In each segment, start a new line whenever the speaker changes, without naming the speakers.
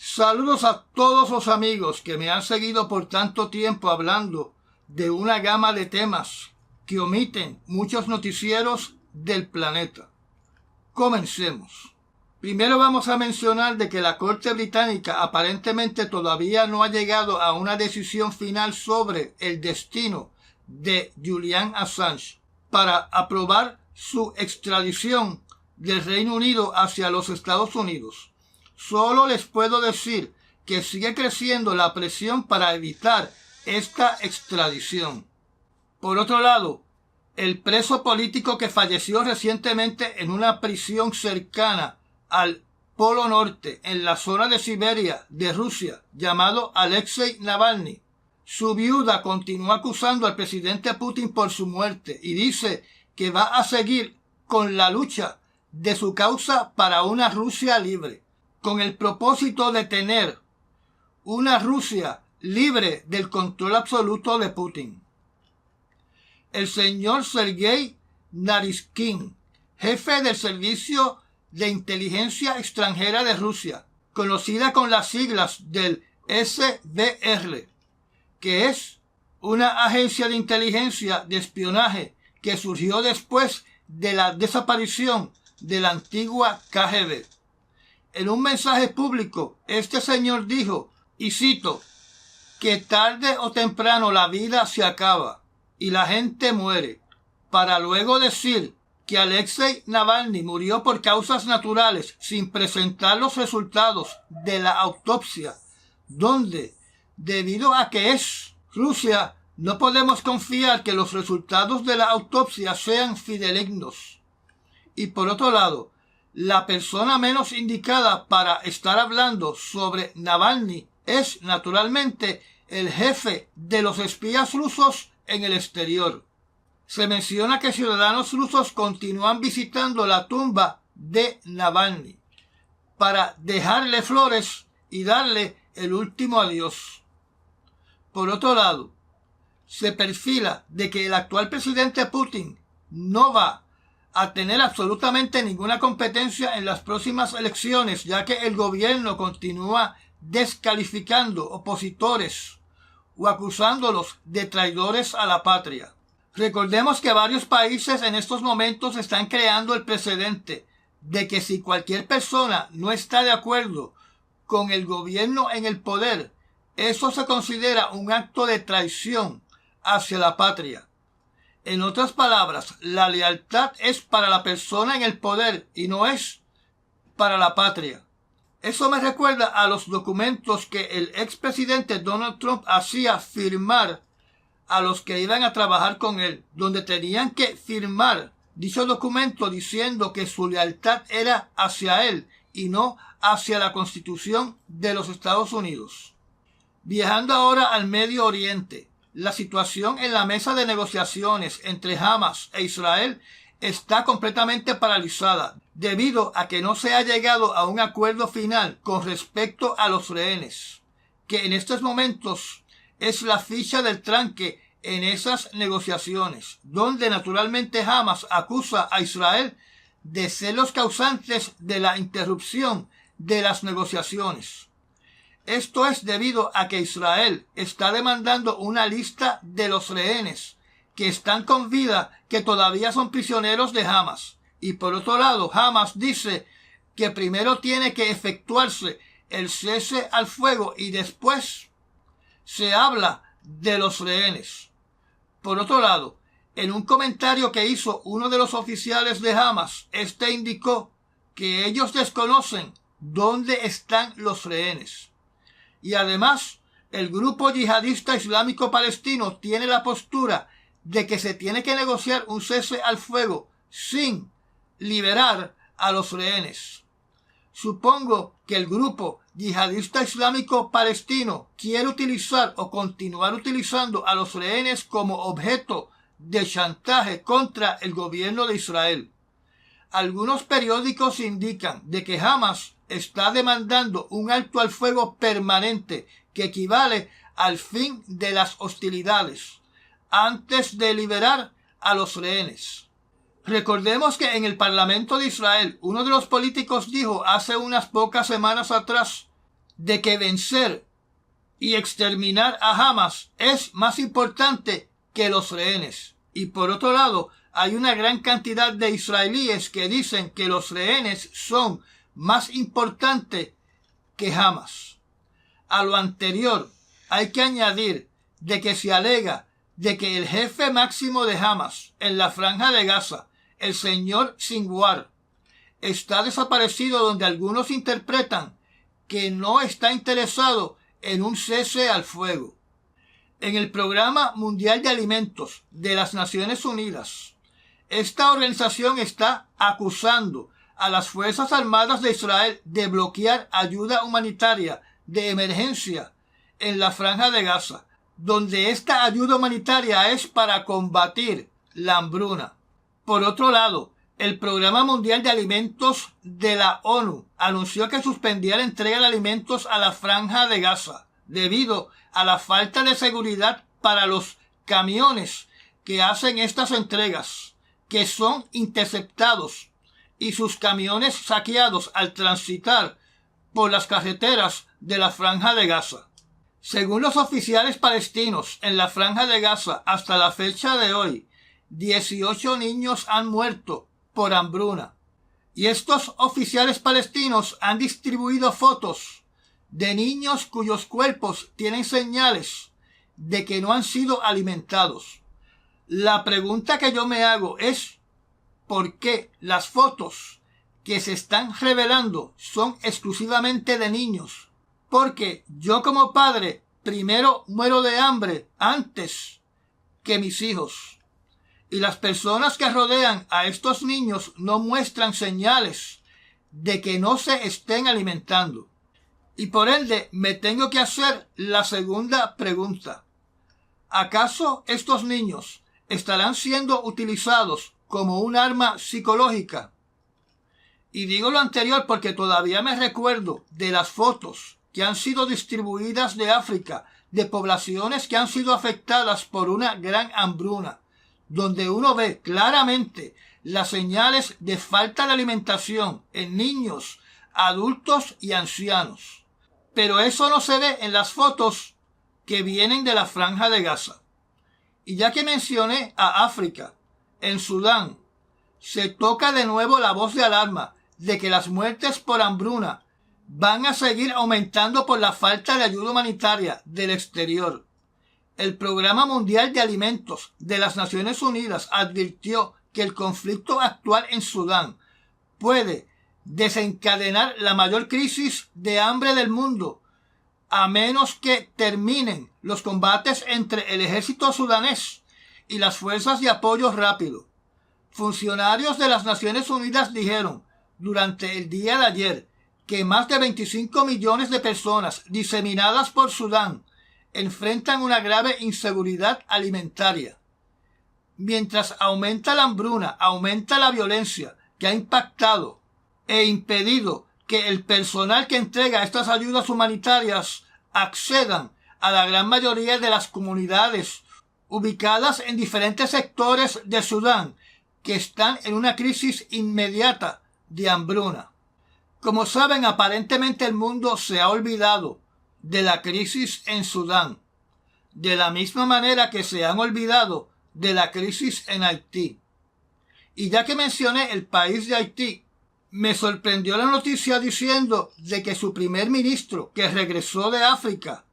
Saludos a todos los amigos que me han seguido por tanto tiempo hablando de una gama de temas que omiten muchos noticieros del planeta. Comencemos. Primero vamos a mencionar de que la Corte Británica aparentemente todavía no ha llegado a una decisión final sobre el destino de Julian Assange para aprobar su extradición del Reino Unido hacia los Estados Unidos. Solo les puedo decir que sigue creciendo la presión para evitar esta extradición. Por otro lado, el preso político que falleció recientemente en una prisión cercana al Polo Norte, en la zona de Siberia de Rusia, llamado Alexei Navalny, su viuda continúa acusando al presidente Putin por su muerte y dice que va a seguir con la lucha de su causa para una Rusia libre, con el propósito de tener una Rusia libre del control absoluto de Putin. El señor Sergei Naryshkin, jefe del Servicio de Inteligencia Extranjera de Rusia, conocida con las siglas del SVR, que es una agencia de inteligencia de espionaje que surgió después de la desaparición de la antigua KGB. En un mensaje público, este señor dijo, y cito, que tarde o temprano la vida se acaba y la gente muere, para luego decir que Alexei Navalny murió por causas naturales sin presentar los resultados de la autopsia, donde, debido a que es Rusia, no podemos confiar que los resultados de la autopsia sean fidedignos. Y por otro lado, la persona menos indicada para estar hablando sobre Navalny es naturalmente el jefe de los espías rusos en el exterior. Se menciona que ciudadanos rusos continúan visitando la tumba de Navalny para dejarle flores y darle el último adiós. Por otro lado, se perfila de que el actual presidente Putin no va a tener absolutamente ninguna competencia en las próximas elecciones, ya que el gobierno continúa descalificando opositores o acusándolos de traidores a la patria. Recordemos que varios países en estos momentos están creando el precedente de que si cualquier persona no está de acuerdo con el gobierno en el poder, eso se considera un acto de traición hacia la patria. En otras palabras, la lealtad es para la persona en el poder y no es para la patria. Eso me recuerda a los documentos que el expresidente Donald Trump hacía firmar a los que iban a trabajar con él, donde tenían que firmar dicho documento diciendo que su lealtad era hacia él y no hacia la Constitución de los Estados Unidos. Viajando ahora al Medio Oriente, la situación en la mesa de negociaciones entre Hamas e Israel está completamente paralizada debido a que no se ha llegado a un acuerdo final con respecto a los rehenes, que en estos momentos es la ficha del tranque en esas negociaciones, donde naturalmente Hamas acusa a Israel de ser los causantes de la interrupción de las negociaciones. Esto es debido a que Israel está demandando una lista de los rehenes que están con vida que todavía son prisioneros de Hamas. Y por otro lado, Hamas dice que primero tiene que efectuarse el cese al fuego y después se habla de los rehenes. Por otro lado, en un comentario que hizo uno de los oficiales de Hamas, este indicó que ellos desconocen dónde están los rehenes. Y además, el grupo yihadista islámico palestino tiene la postura de que se tiene que negociar un cese al fuego sin liberar a los rehenes. Supongo que el grupo yihadista islámico palestino quiere utilizar o continuar utilizando a los rehenes como objeto de chantaje contra el gobierno de Israel. Algunos periódicos indican de que Hamas está demandando un alto al fuego permanente que equivale al fin de las hostilidades antes de liberar a los rehenes. Recordemos que en el Parlamento de Israel uno de los políticos dijo hace unas pocas semanas atrás de que vencer y exterminar a Hamas es más importante que los rehenes. Y por otro lado, hay una gran cantidad de israelíes que dicen que los rehenes son más importantes que Hamas. A lo anterior, hay que añadir de que se alega de que el jefe máximo de Hamas en la Franja de Gaza, el señor Sinwar, está desaparecido, donde algunos interpretan que no está interesado en un cese al fuego. En el Programa Mundial de Alimentos de las Naciones Unidas, esta organización está acusando a las Fuerzas Armadas de Israel de bloquear ayuda humanitaria de emergencia en la Franja de Gaza, donde esta ayuda humanitaria es para combatir la hambruna. Por otro lado, el Programa Mundial de Alimentos de la ONU anunció que suspendía la entrega de alimentos a la Franja de Gaza debido a la falta de seguridad para los camiones que hacen estas entregas, que son interceptados y sus camiones saqueados al transitar por las carreteras de la Franja de Gaza. Según los oficiales palestinos en la Franja de Gaza, hasta la fecha de hoy, 18 niños han muerto por hambruna. Y estos oficiales palestinos han distribuido fotos de niños cuyos cuerpos tienen señales de que no han sido alimentados. La pregunta que yo me hago es ¿por qué las fotos que se están revelando son exclusivamente de niños? Porque yo como padre primero muero de hambre antes que mis hijos. Y las personas que rodean a estos niños no muestran señales de que no se estén alimentando. Y por ende me tengo que hacer la segunda pregunta. ¿Acaso estos niños estarán siendo utilizados como un arma psicológica? Y digo lo anterior porque todavía me recuerdo de las fotos que han sido distribuidas de África, de poblaciones que han sido afectadas por una gran hambruna, donde uno ve claramente las señales de falta de alimentación en niños, adultos y ancianos. Pero eso no se ve en las fotos que vienen de la Franja de Gaza. Y ya que mencioné a África, en Sudán, se toca de nuevo la voz de alarma de que las muertes por hambruna van a seguir aumentando por la falta de ayuda humanitaria del exterior. El Programa Mundial de Alimentos de las Naciones Unidas advirtió que el conflicto actual en Sudán puede desencadenar la mayor crisis de hambre del mundo, a menos que terminen los combates entre el ejército sudanés y las fuerzas de apoyo rápido. Funcionarios de las Naciones Unidas dijeron durante el día de ayer que más de 25 millones de personas diseminadas por Sudán enfrentan una grave inseguridad alimentaria. Mientras aumenta la hambruna, aumenta la violencia que ha impactado e impedido que el personal que entrega estas ayudas humanitarias accedan a la gran mayoría de las comunidades ubicadas en diferentes sectores de Sudán que están en una crisis inmediata de hambruna. Como saben, aparentemente el mundo se ha olvidado de la crisis en Sudán, de la misma manera que se han olvidado de la crisis en Haití. Y ya que mencioné el país de Haití, me sorprendió la noticia diciendo de que su primer ministro, que regresó de África,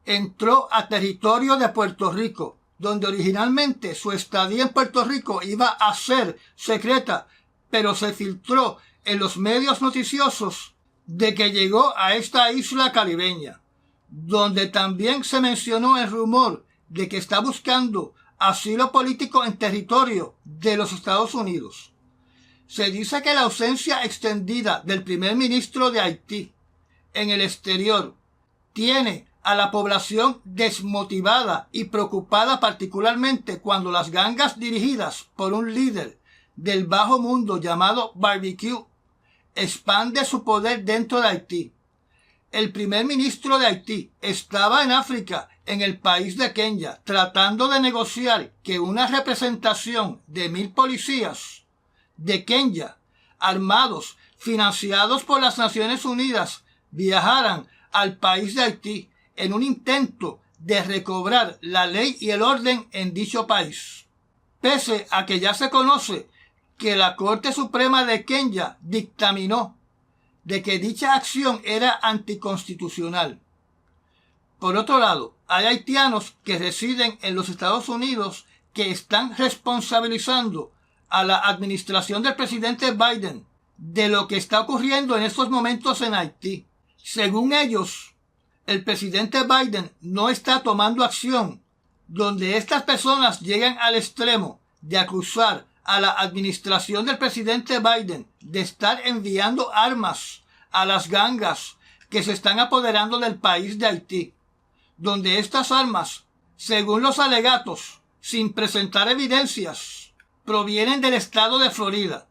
entró a territorio de Puerto Rico, donde originalmente su estadía en Puerto Rico iba a ser secreta, pero se filtró en los medios noticiosos de que llegó a esta isla caribeña, donde también se mencionó el rumor de que está buscando asilo político en territorio de los Estados Unidos. Se dice que la ausencia extendida del primer ministro de Haití en el exterior tiene a la población desmotivada y preocupada, particularmente cuando las gangas dirigidas por un líder del bajo mundo llamado Barbecue expande su poder dentro de Haití. El primer ministro de Haití estaba en África, en el país de Kenia, tratando de negociar que una representación de 1,000 policías de Kenia, armados, financiados por las Naciones Unidas, viajaran al país de Haití en un intento de recobrar la ley y el orden en dicho país. Pese a que ya se conoce que la Corte Suprema de Kenia dictaminó de que dicha acción era anticonstitucional. Por otro lado, hay haitianos que residen en los Estados Unidos que están responsabilizando a la administración del presidente Biden de lo que está ocurriendo en estos momentos en Haití. Según ellos, el presidente Biden no está tomando acción donde estas personas llegan al extremo de acusar a la administración del presidente Biden de estar enviando armas a las gangas que se están apoderando del país de Haití, donde estas armas, según los alegatos, sin presentar evidencias, provienen del estado de Florida.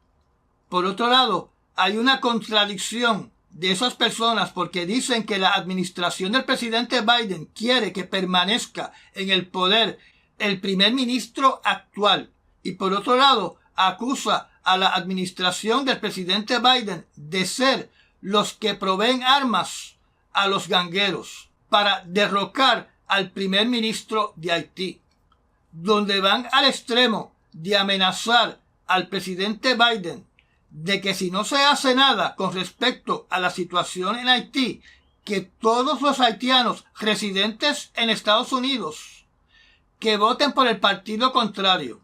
Por otro lado, hay una contradicción de esas personas porque dicen que la administración del presidente Biden quiere que permanezca en el poder el primer ministro actual y por otro lado acusa a la administración del presidente Biden de ser los que proveen armas a los gangueros para derrocar al primer ministro de Haití, donde van al extremo de amenazar al presidente Biden de que si no se hace nada con respecto a la situación en Haití, que todos los haitianos residentes en Estados Unidos que voten por el partido contrario.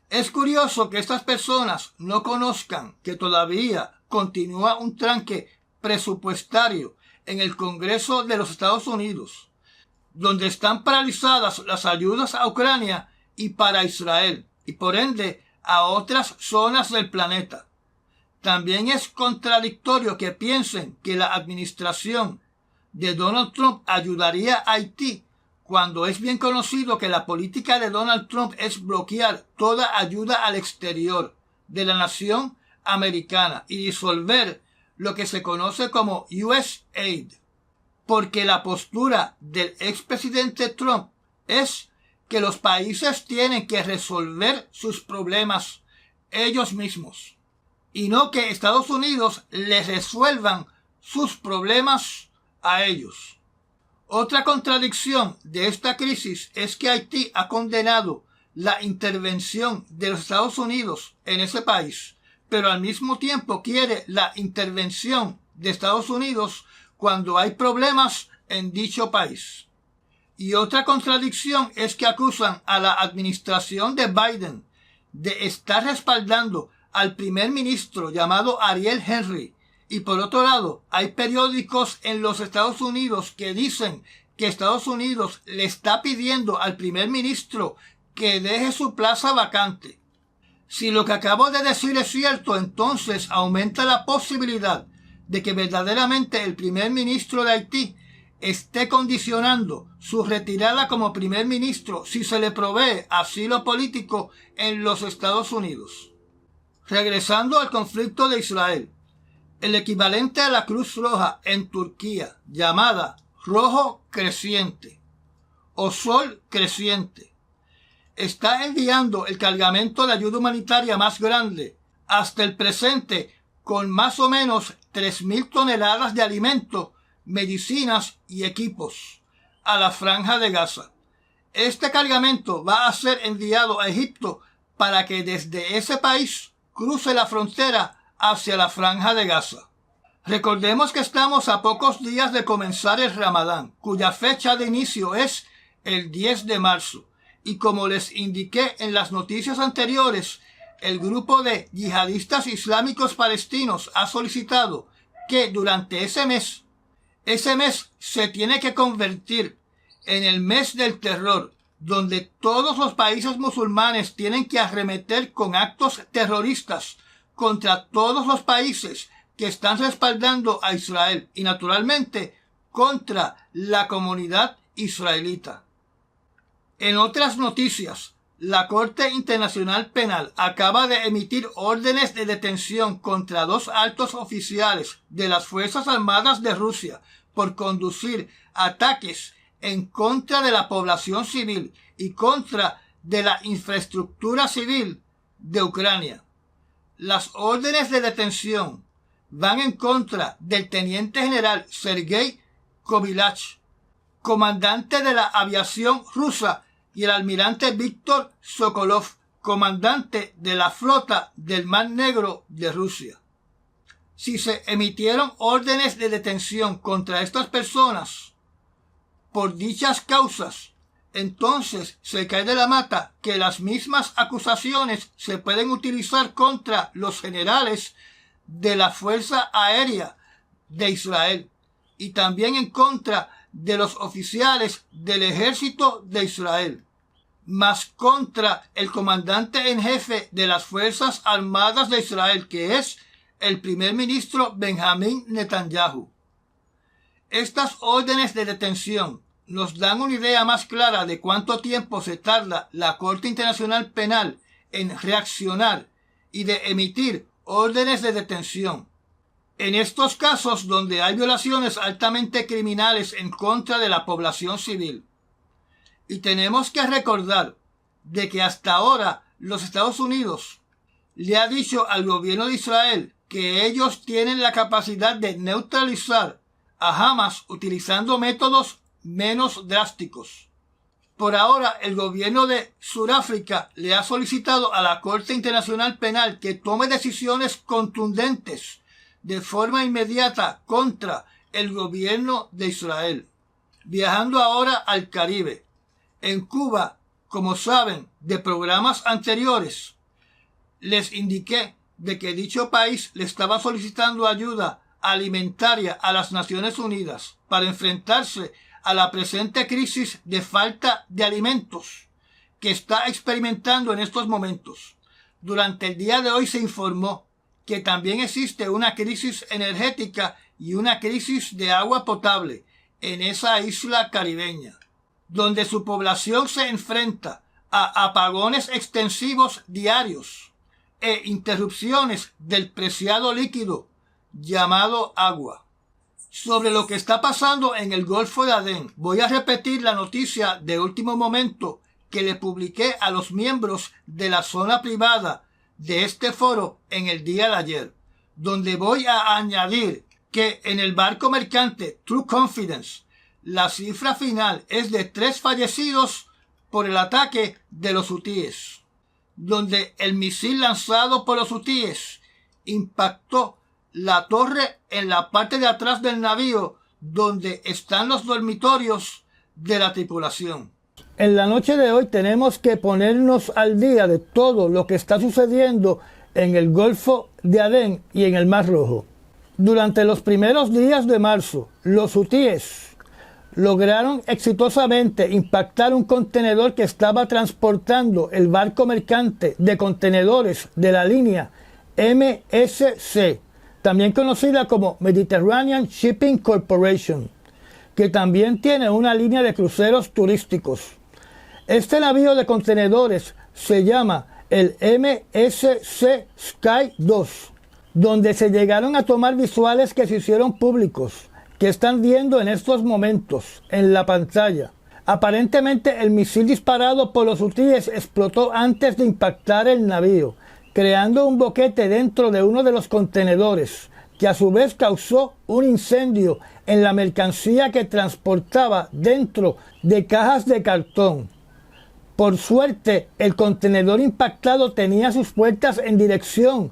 Es curioso que estas personas no conozcan que todavía continúa un tranque presupuestario en el Congreso de los Estados Unidos, donde están paralizadas las ayudas a Ucrania y para Israel, y por ende a otras zonas del planeta. También es contradictorio que piensen que la administración de Donald Trump ayudaría a Haití, cuando es bien conocido que la política de Donald Trump es bloquear toda ayuda al exterior de la nación americana y disolver lo que se conoce como USAID, porque la postura del expresidente Trump es que los países tienen que resolver sus problemas ellos mismos y no que Estados Unidos les resuelvan sus problemas a ellos. Otra contradicción de esta crisis es que Haití ha condenado la intervención de los Estados Unidos en ese país, pero al mismo tiempo quiere la intervención de Estados Unidos cuando hay problemas en dicho país. Y otra contradicción es que acusan a la administración de Biden de estar respaldando al primer ministro llamado Ariel Henry. Y por otro lado, hay periódicos en los Estados Unidos que dicen que Estados Unidos le está pidiendo al primer ministro que deje su plaza vacante. Si lo que acabo de decir es cierto, entonces aumenta la posibilidad de que verdaderamente el primer ministro de Haití esté condicionando su retirada como primer ministro si se le provee asilo político en los Estados Unidos. Regresando al conflicto de Israel, el equivalente a la Cruz Roja en Turquía, llamada Rojo Creciente o Sol Creciente, está enviando el cargamento de ayuda humanitaria más grande hasta el presente con más o menos 3,000 toneladas de alimentos, medicinas y equipos a la Franja de Gaza. Este cargamento va a ser enviado a Egipto para que desde ese país cruce la frontera hacia la Franja de Gaza. Recordemos que estamos a pocos días de comenzar el Ramadán, cuya fecha de inicio es el 10 de marzo. Y como les indiqué en las noticias anteriores, el grupo de yihadistas islámicos palestinos ha solicitado que durante ese mes se tiene que convertir en el mes del terror, donde todos los países musulmanes tienen que arremeter con actos terroristas contra todos los países que están respaldando a Israel y naturalmente contra la comunidad israelita. En otras noticias, la Corte Internacional Penal acaba de emitir órdenes de detención contra 2 altos oficiales de las Fuerzas Armadas de Rusia por conducir ataques en contra de la población civil y contra de la infraestructura civil de Ucrania. Las órdenes de detención van en contra del teniente general Sergei Kovilach, comandante de la aviación rusa, y el almirante Víctor Sokolov, comandante de la flota del Mar Negro de Rusia. Si se emitieron órdenes de detención contra estas personas por dichas causas, entonces se cae de la mata que las mismas acusaciones se pueden utilizar contra los generales de la Fuerza Aérea de Israel y también en contra de los oficiales del Ejército de Israel, más contra el comandante en jefe de las Fuerzas Armadas de Israel, que es el primer ministro Benjamín Netanyahu. Estas órdenes de detención nos dan una idea más clara de cuánto tiempo se tarda la Corte Internacional Penal en reaccionar y de emitir órdenes de detención. En estos casos donde hay violaciones altamente criminales en contra de la población civil. Y tenemos que recordar de que hasta ahora los Estados Unidos le ha dicho al gobierno de Israel que ellos tienen la capacidad de neutralizar a Hamas utilizando métodos menos drásticos. Por ahora, el gobierno de Sudáfrica le ha solicitado a la Corte Internacional Penal que tome decisiones contundentes de forma inmediata contra el gobierno de Israel. Viajando ahora al Caribe. En Cuba, como saben de programas anteriores, les indiqué de que dicho país le estaba solicitando ayuda alimentaria a las Naciones Unidas para enfrentarse a la presente crisis de falta de alimentos que está experimentando en estos momentos. Durante el día de hoy se informó que también existe una crisis energética y una crisis de agua potable en esa isla caribeña, donde su población se enfrenta a apagones extensivos diarios e interrupciones del preciado líquido llamado agua. Sobre lo que está pasando en el Golfo de Adén, voy a repetir la noticia de último momento que le publiqué a los miembros de la zona privada de este foro en el día de ayer, donde voy a añadir que en el barco mercante True Confidence la cifra final es de 3 fallecidos por el ataque de los hutíes, donde el misil lanzado por los hutíes impactó la torre en la parte de atrás del navío donde están los dormitorios de la tripulación. En la noche de hoy tenemos que ponernos al día de todo lo que está sucediendo en el Golfo de Adén y en el Mar Rojo. Durante los primeros días de marzo, los hutíes lograron exitosamente impactar un contenedor que estaba transportando el barco mercante de contenedores de la línea MSC, también conocida como Mediterranean Shipping Corporation, que también tiene una línea de cruceros turísticos. Este navío de contenedores se llama el MSC Sky 2, donde se llegaron a tomar visuales que se hicieron públicos, que están viendo en estos momentos en la pantalla. Aparentemente el misil disparado por los hutíes explotó antes de impactar el navío, creando un boquete dentro de uno de los contenedores, que a su vez causó un incendio en la mercancía que transportaba dentro de cajas de cartón. Por suerte, el contenedor impactado tenía sus puertas en dirección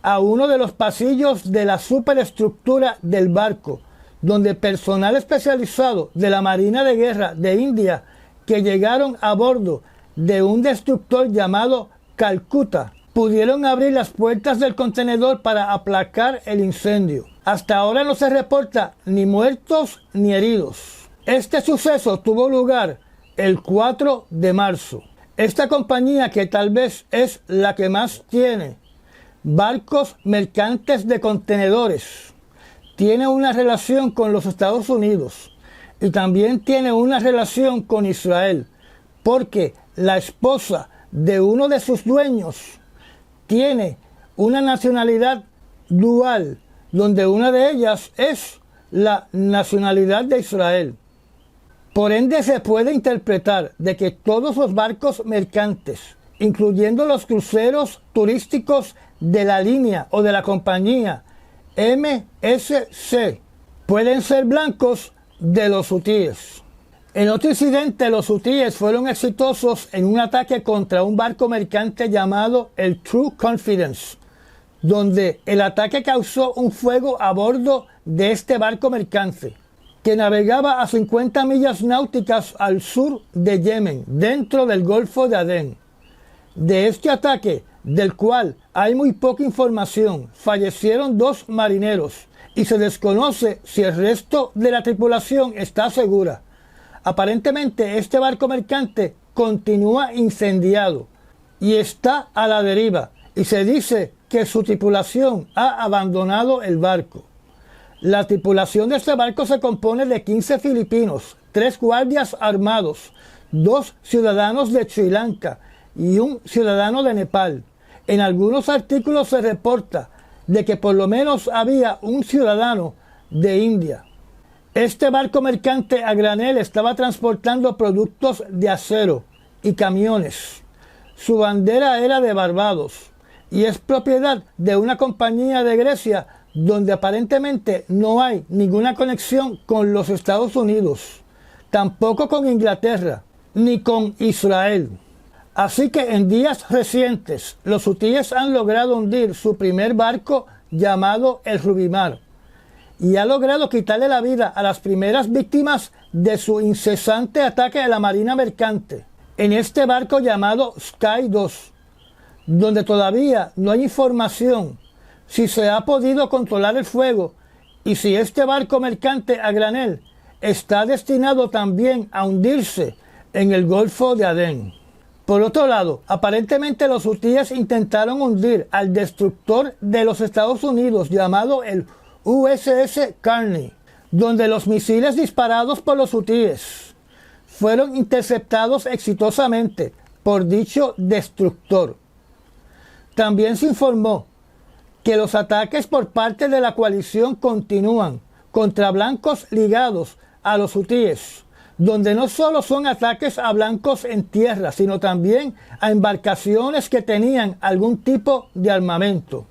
a uno de los pasillos de la superestructura del barco, donde personal especializado de la Marina de Guerra de India, que llegaron a bordo de un destructor llamado Calcuta, pudieron abrir las puertas del contenedor para aplacar el incendio. Hasta ahora no se reporta ni muertos ni heridos. Este suceso tuvo lugar el 4 de marzo. Esta compañía, que tal vez es la que más tiene barcos mercantes de contenedores, tiene una relación con los Estados Unidos y también tiene una relación con Israel, porque la esposa de uno de sus dueños tiene una nacionalidad dual, donde una de ellas es la nacionalidad de Israel. Por ende, se puede interpretar de que todos los barcos mercantes, incluyendo los cruceros turísticos de la línea o de la compañía MSC, pueden ser blancos de los hutíes. En otro incidente, los hutíes fueron exitosos en un ataque contra un barco mercante llamado el True Confidence, donde el ataque causó un fuego a bordo de este barco mercante, que navegaba a 50 millas náuticas al sur de Yemen, dentro del Golfo de Adén. De este ataque, del cual hay muy poca información, fallecieron 2 marineros y se desconoce si el resto de la tripulación está segura. Aparentemente, este barco mercante continúa incendiado y está a la deriva, y se dice que su tripulación ha abandonado el barco. La tripulación de este barco se compone de 15 filipinos, 3 guardias armados, 2 ciudadanos de Sri Lanka y un ciudadano de Nepal. En algunos artículos se reporta de que por lo menos había un ciudadano de India. Este barco mercante a granel estaba transportando productos de acero y camiones. Su bandera era de Barbados y es propiedad de una compañía de Grecia donde aparentemente no hay ninguna conexión con los Estados Unidos, tampoco con Inglaterra, ni con Israel. Así que en días recientes, los hutíes han logrado hundir su primer barco llamado el Rubimar, y ha logrado quitarle la vida a las primeras víctimas de su incesante ataque a la marina mercante, en este barco llamado Sky 2, donde todavía no hay información si se ha podido controlar el fuego y si este barco mercante a granel está destinado también a hundirse en el Golfo de Adén. Por otro lado, aparentemente los hutíes intentaron hundir al destructor de los Estados Unidos llamado el USS Carney, donde los misiles disparados por los hutíes fueron interceptados exitosamente por dicho destructor. También se informó que los ataques por parte de la coalición continúan contra blancos ligados a los hutíes, donde no solo son ataques a blancos en tierra, sino también a embarcaciones que tenían algún tipo de armamento.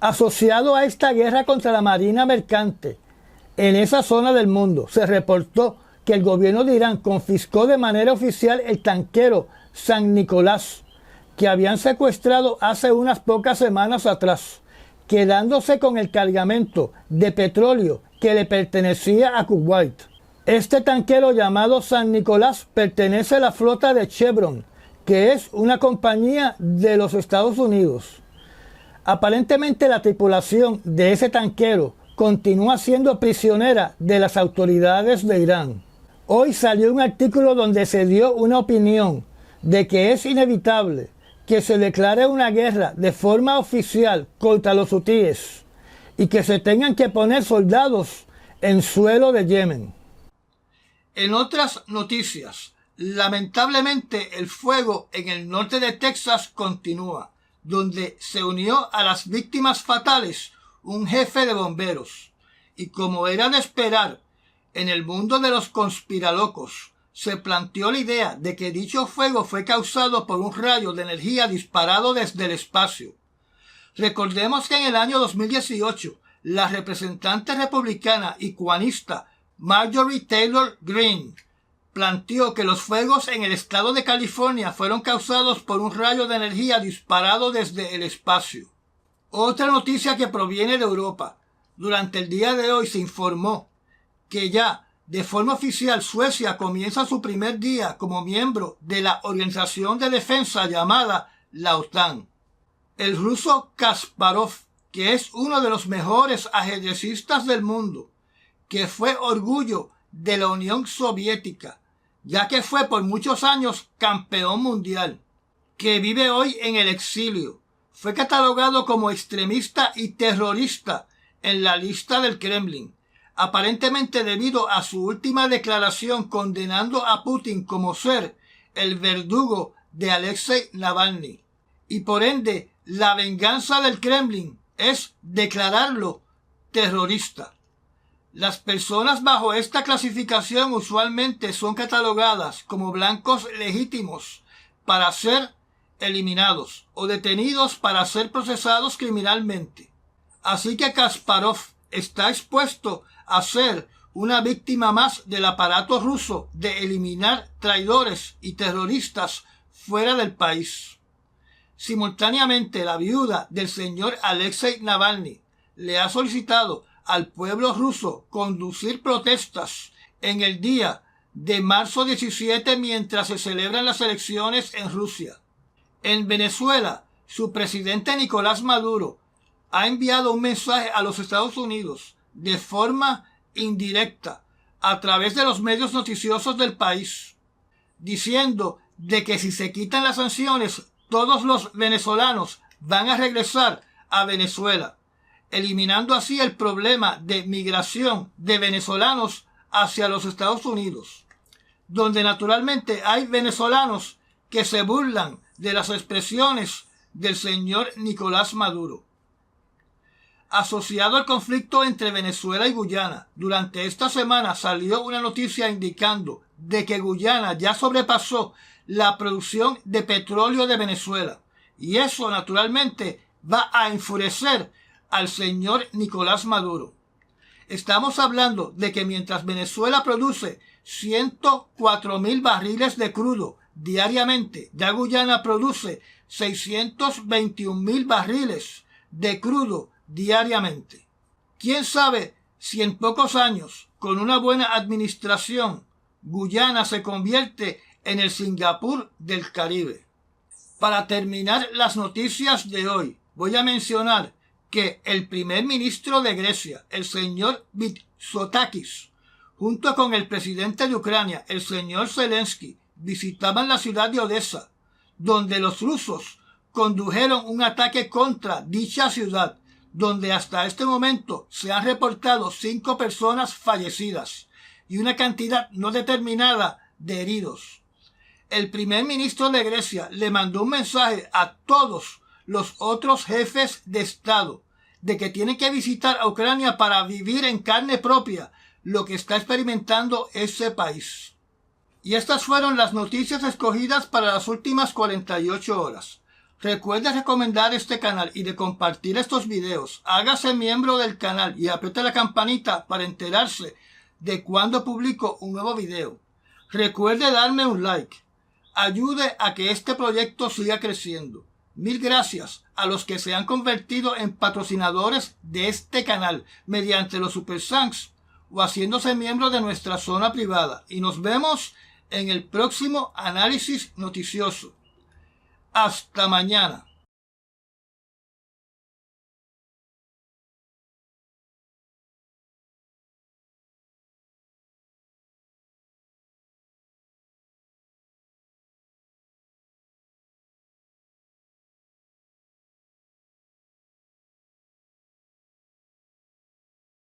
Asociado a esta guerra contra la marina mercante, en esa zona del mundo se reportó que el gobierno de Irán confiscó de manera oficial el tanquero San Nicolás, que habían secuestrado hace unas pocas semanas atrás, quedándose con el cargamento de petróleo que le pertenecía a Kuwait. Este tanquero llamado San Nicolás pertenece a la flota de Chevron, que es una compañía de los Estados Unidos. Aparentemente la tripulación de ese tanquero continúa siendo prisionera de las autoridades de Irán. Hoy salió un artículo donde se dio una opinión de que es inevitable que se declare una guerra de forma oficial contra los hutíes y que se tengan que poner soldados en suelo de Yemen. En otras noticias, lamentablemente el fuego en el norte de Texas continúa, donde se unió a las víctimas fatales un jefe de bomberos. Y como era de esperar, en el mundo de los conspiralocos, se planteó la idea de que dicho fuego fue causado por un rayo de energía disparado desde el espacio. Recordemos que en el año 2018, la representante republicana y cubanista Marjorie Taylor Greene planteó que los fuegos en el estado de California fueron causados por un rayo de energía disparado desde el espacio. Otra noticia que proviene de Europa. Durante el día de hoy se informó que ya de forma oficial Suecia comienza su primer día como miembro de la organización de defensa llamada la OTAN. El ruso Kasparov, que es uno de los mejores ajedrecistas del mundo, que fue orgullo de la Unión Soviética, ya que fue por muchos años campeón mundial, que vive hoy en el exilio, fue catalogado como extremista y terrorista en la lista del Kremlin, aparentemente debido a su última declaración condenando a Putin como ser el verdugo de Alexei Navalny. Y por ende, la venganza del Kremlin es declararlo terrorista. Las personas bajo esta clasificación usualmente son catalogadas como blancos legítimos para ser eliminados o detenidos para ser procesados criminalmente. Así que Kasparov está expuesto a ser una víctima más del aparato ruso de eliminar traidores y terroristas fuera del país. Simultáneamente, la viuda del señor Alexei Navalny le ha solicitado al pueblo ruso conducir protestas en el día de marzo 17 mientras se celebran las elecciones en Rusia. En Venezuela, su presidente Nicolás Maduro ha enviado un mensaje a los Estados Unidos de forma indirecta a través de los medios noticiosos del país, diciendo de que si se quitan las sanciones, todos los venezolanos van a regresar a Venezuela, eliminando así el problema de migración de venezolanos hacia los Estados Unidos, donde naturalmente hay venezolanos que se burlan de las expresiones del señor Nicolás Maduro. Asociado al conflicto entre Venezuela y Guyana, durante esta semana salió una noticia indicando de que Guyana ya sobrepasó la producción de petróleo de Venezuela, y eso naturalmente va a enfurecer al señor Nicolás Maduro. Estamos hablando de que mientras Venezuela produce 104,000 barriles de crudo diariamente, ya Guyana produce 621,000 barriles de crudo diariamente. ¿Quién sabe si en pocos años, con una buena administración, Guyana se convierte en el Singapur del Caribe? Para terminar las noticias de hoy, voy a mencionar que el primer ministro de Grecia, el señor Mitsotakis, junto con el presidente de Ucrania, el señor Zelensky, visitaban la ciudad de Odessa, donde los rusos condujeron un ataque contra dicha ciudad, donde hasta este momento se han reportado 5 personas fallecidas y una cantidad no determinada de heridos. El primer ministro de Grecia le mandó un mensaje a todos los otros jefes de Estado de que tienen que visitar a Ucrania para vivir en carne propia lo que está experimentando ese país. Y estas fueron las noticias escogidas para las últimas 48 horas. Recuerde recomendar este canal y de compartir estos videos. Hágase miembro del canal y apriete la campanita para enterarse de cuando publico un nuevo video. Recuerde darme un like. Ayude a que este proyecto siga creciendo. Mil gracias a los que se han convertido en patrocinadores de este canal mediante los Super Thanks o haciéndose miembro de nuestra zona privada. Y nos vemos en el próximo análisis noticioso. Hasta mañana.